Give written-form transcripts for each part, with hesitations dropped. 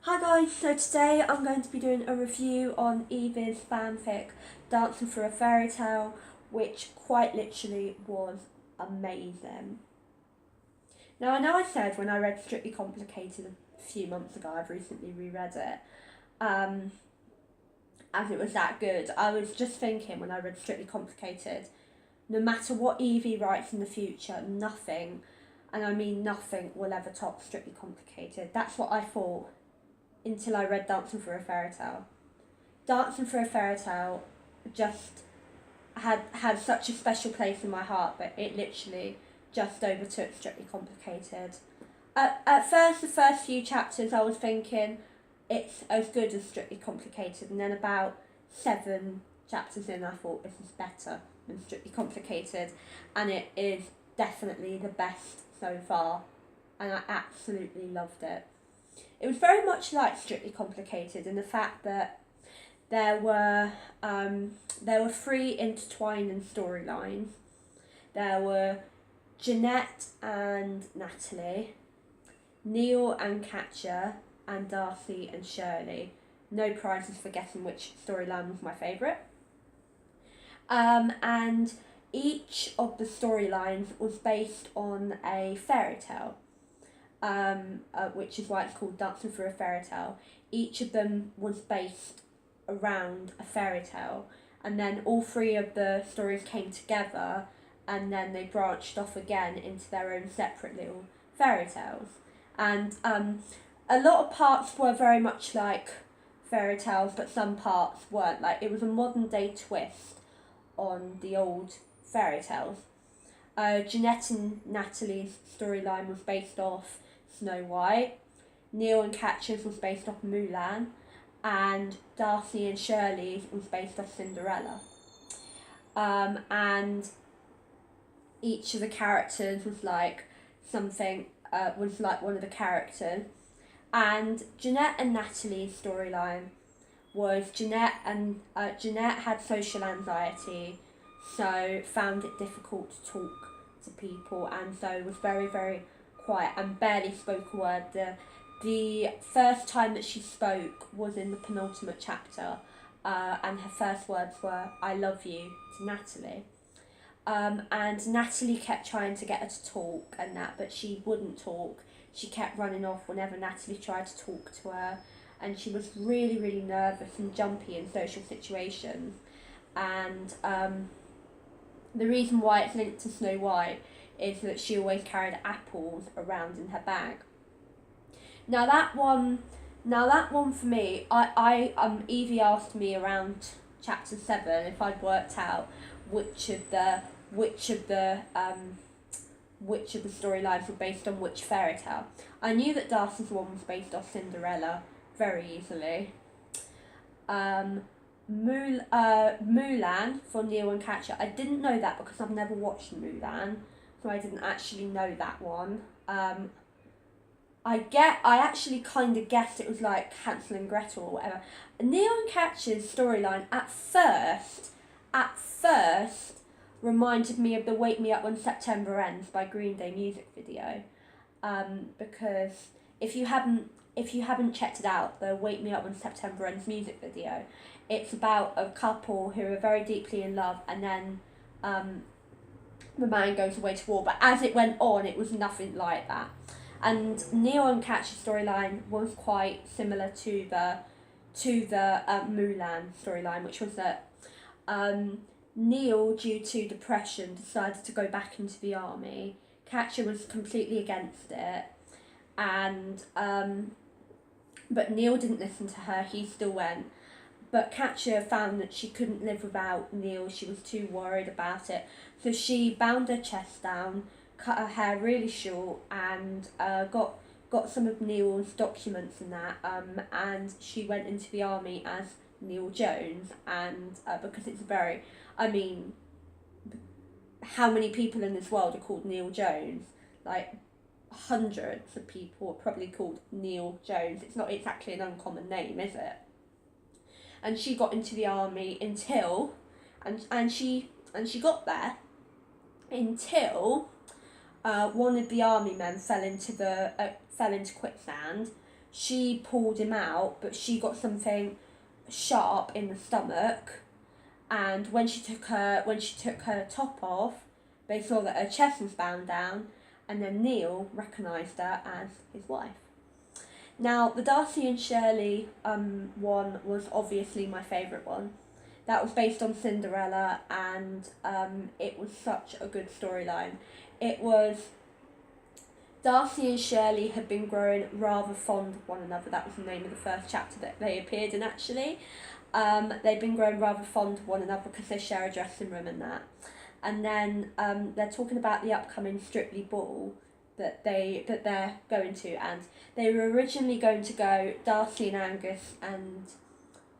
Hi guys, so today I'm going to be doing a review on Evie's fanfic Dancing Through A Fairytale, which quite literally was amazing. Now I know I said when I read Strictly Complicated a few months ago, I've recently reread it, as it was that good. I was just thinking when I read Strictly Complicated, no matter what Evie writes in the future, nothing, and I mean nothing, will ever top Strictly Complicated. That's what I thought until I read Dancing for a Fairytale. Dancing for a Fairytale just had such a special place in my heart, but it literally just overtook Strictly Complicated. At first, the first few chapters, I was thinking it's as good as Strictly Complicated, and then about 7 chapters in, I thought this is better than Strictly Complicated, and it is definitely the best so far, and I absolutely loved it. It was very much like Strictly Complicated in the fact that there were 3 intertwining storylines. There were Jeanette and Natalie, Neil and Katja, and Darcy and Shirley. No prizes for guessing which storyline was my favourite. And each of the storylines was based on a fairy tale. Which is why it's called Dancing Through a Fairytale. Each of them was based around a fairy tale, and then all 3 of the stories came together, and then they branched off again into their own separate little fairy tales. And a lot of parts were very much like fairy tales, but some parts weren't. Like, it was a modern day twist on the old fairy tales. Jeanette and Natalie's storyline was based off Snow White, Neil and Katja's was based off Mulan, and Darcy and Shirley's was based off Cinderella. And each of the characters was like something, was like one of the characters. And Jeanette and Natalie's storyline was Jeanette had social anxiety, so found it difficult to talk to people, and so was very, very quiet and barely spoke a word. The first time that she spoke was in the penultimate chapter, and her first words were "I love you" to Natalie. And Natalie kept trying to get her to talk and that, but she wouldn't talk. She kept running off whenever Natalie tried to talk to her, and she was really, really nervous and jumpy in social situations. And the reason why it's linked to Snow White is that she always carried apples around in her bag. Now that one for me, Evie asked me around chapter 7 if I'd worked out which of the storylines were based on which fairy tale. I knew that Darcy's one was based off Cinderella very easily. Mulan for Neil and Katja. I didn't know that because I've never watched Mulan, so I didn't actually know that one. I actually kind of guessed it was like Hansel and Gretel or whatever. Neil and Katja's storyline at first reminded me of the "Wake Me Up When September Ends" by Green Day music video, because if you haven't checked it out, the "Wake Me Up When September Ends" music video, it's about a couple who are very deeply in love, and then the man goes away to war. But as it went on, it was nothing like that. And Neil and Katja's storyline was quite similar to the Mulan storyline, which was that Neil, due to depression, decided to go back into the army. Katja was completely against it, and but Neil didn't listen to her. He still went. But Katja found that she couldn't live without Neil. She was too worried about it. So she bound her chest down, cut her hair really short, and got some of Neil's documents and that. And she went into the army as Neil Jones. And because it's how many people in this world are called Neil Jones? Like, hundreds of people are probably called Neil Jones. It's not exactly an uncommon name, is it? And she got into the army until, and she got there until one of the army men fell into quicksand. she pulled him out, but she got something sharp in the stomach, and when she took her top off, they saw that her chest was bound down, and then Neil recognised her as his wife. Now, the Darcy and Shirley one was obviously my favourite one. That was based on Cinderella, and it was such a good storyline. It was Darcy and Shirley had been growing rather fond of one another. That was the name of the first chapter that they appeared in, actually. They've been growing rather fond of one another because they share a dressing room and that. And then they're talking about the upcoming Strictly ball that they're going to, and they were originally going to go Darcy and Angus and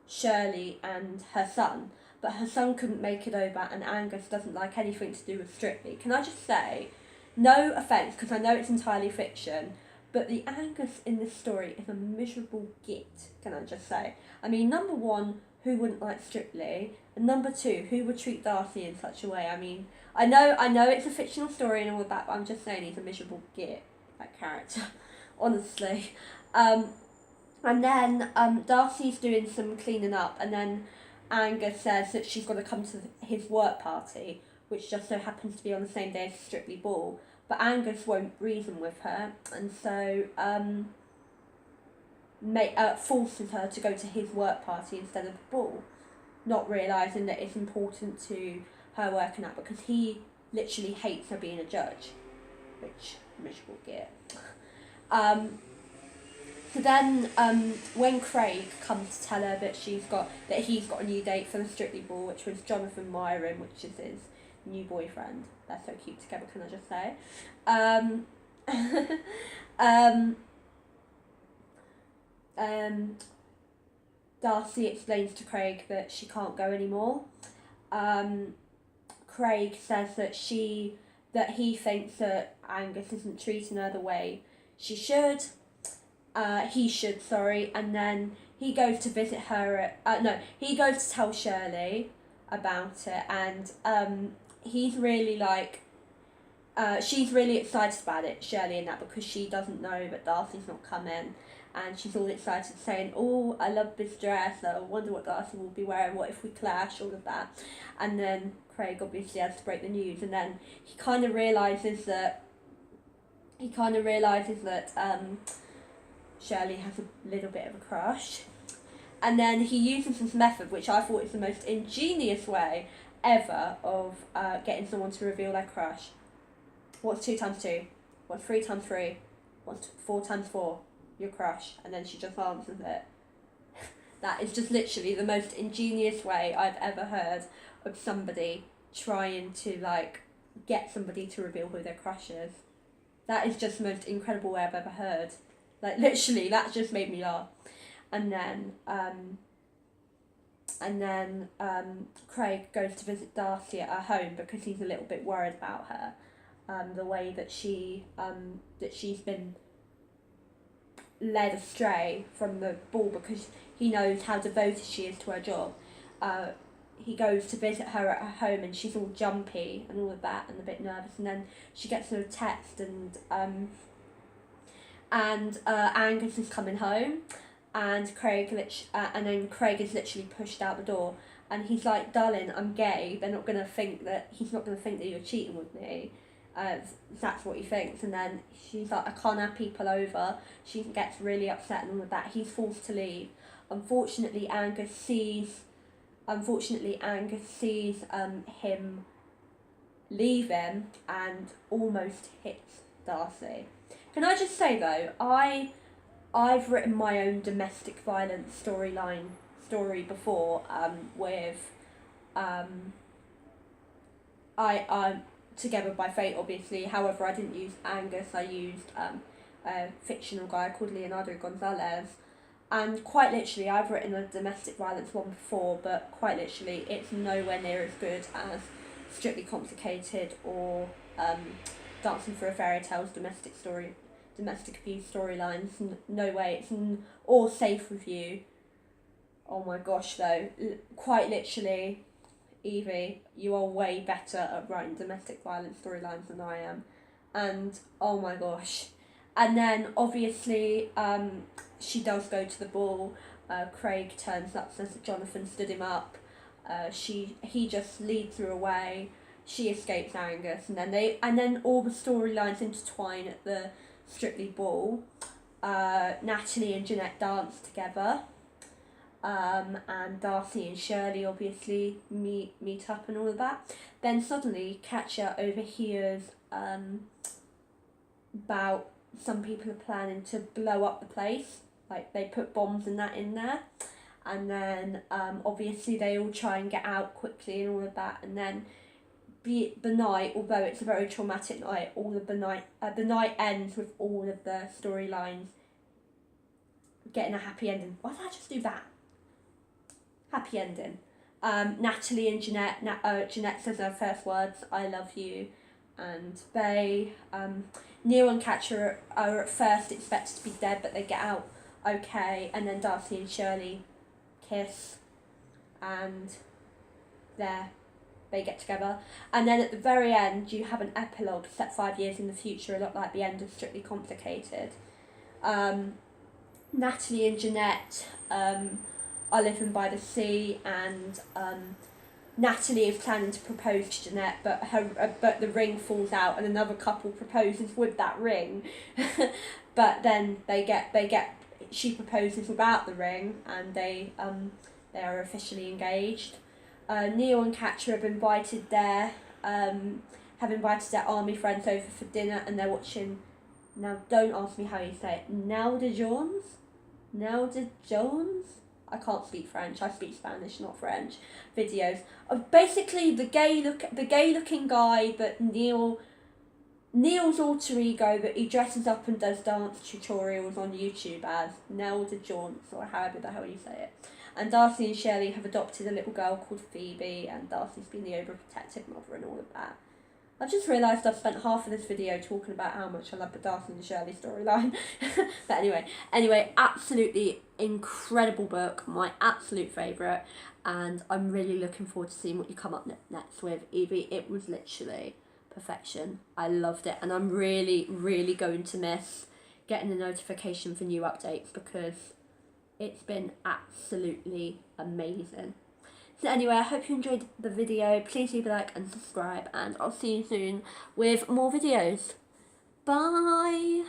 Shirley and her son, but her son couldn't make it over, and Angus doesn't like anything to do with Strictly. Can I just say, no offence, because I know it's entirely fiction, but the Angus in this story is a miserable git, can I just say. I mean, number one, who wouldn't like Strictly? And number two, who would treat Darcy in such a way? I mean, I know it's a fictional story and all of that, but I'm just saying he's a miserable git, that character, honestly. And then Darcy's doing some cleaning up, and then Angus says that she's got to come to his work party, which just so happens to be on the same day as Strictly Ball. But Angus won't reason with her, and so forces her to go to his work party instead of the ball, not realising that it's important to her working out, because he literally hates her being a judge, which miserable git. So then, when Craig comes to tell her that he's got a new date for the Strictly Ball, which was Jonathan Myron, which is his new boyfriend. They're so cute together, can I just say? Darcy explains to Craig that she can't go anymore. Craig says that he thinks that Angus isn't treating her the way he should, and then he goes to visit her he goes to tell Shirley about it, and he's really she's really excited about it, Shirley, and that, because she doesn't know that Darcy's not coming, and she's all excited, saying, "Oh, I love this dress, I wonder what Darcy will be wearing, what if we clash," all of that. And then Craig obviously has to break the news, and then he kind of realises that Shirley has a little bit of a crush, and then he uses this method, which I thought is the most ingenious way ever of getting someone to reveal their crush. What's 2 times 2? What's 3 times 3? What's 4 times 4? Your crush. And then she just answers it. That is just literally the most ingenious way I've ever heard of somebody trying to get somebody to reveal who their crush is. That is just the most incredible way I've ever heard. Literally, that just made me laugh. And then Craig goes to visit Darcy at her home because he's a little bit worried about her, the way that she's been led astray from the ball, because he knows how devoted she is to her job. He goes to visit her at her home, and she's all jumpy and all of that and a bit nervous, and then she gets a text, and Angus is coming home, and and then Craig is literally pushed out the door, and he's like, "Darling, I'm gay. He's not gonna think that you're cheating with me." That's what he thinks, and then she's like, "I can't have people over." She gets really upset and all of that. He's forced to leave. Unfortunately, Angus sees him leaving and almost hits Darcy. Can I just say though, I've written my own domestic violence story before, with Together by Fate, obviously. However, I didn't use Angus, I used a fictional guy called Leonardo Gonzalez, and quite literally I've written a domestic violence one before, but quite literally it's nowhere near as good as Strictly Complicated or Dancing Through A Fairytale's domestic abuse storylines. No way. Or Safe With You. Oh my gosh, though, quite literally, Evie, you are way better at writing domestic violence storylines than I am, and oh my gosh, And then obviously she does go to the ball. Craig turns up, says that Jonathan stood him up. He just leads her away. She escapes Angus, and then all the storylines intertwine at the Strictly ball. Natalie and Jeanette dance together. And Darcy and Shirley obviously meet up and all of that. Then suddenly Katja overhears about some people are planning to blow up the place. Like, they put bombs and that in there. And then obviously they all try and get out quickly and all of that. And then the night, although it's a very traumatic night, the night ends with all of the storylines getting a happy ending. Why did I just do that? Happy ending. Natalie and Jeanette. Jeanette says her first words, "I love you," and they, Neil and Katja are at first expected to be dead, but they get out okay. And then Darcy and Shirley kiss, and they get together. And then at the very end, you have an epilogue set 5 years in the future, a lot like the end of Strictly Complicated. Natalie and Jeanette are living by the sea, and Natalie is planning to propose to Jeanette, but the ring falls out, and another couple proposes with that ring. But then she proposes without the ring, and they are officially engaged. Neil and Katja have invited their army friends over for dinner, and they're watching. Now, don't ask me how you say it. Nelda Jones. I can't speak French. I speak Spanish, not French. Videos of basically the gay looking guy that Neil's alter ego that he dresses up and does dance tutorials on YouTube as Nelda Jones, or however the hell you say it. And Darcy and Shirley have adopted a little girl called Phoebe, and Darcy's been the overprotective mother and all of that. I've just realised I've spent half of this video talking about how much I love the Darcy and Shirley storyline. But anyway, absolutely incredible book, my absolute favourite, and I'm really looking forward to seeing what you come up next with, Evie. It was literally perfection. I loved it, and I'm really, really going to miss getting a notification for new updates, because it's been absolutely amazing. So anyway, I hope you enjoyed the video. Please leave a like and subscribe, and I'll see you soon with more videos. Bye!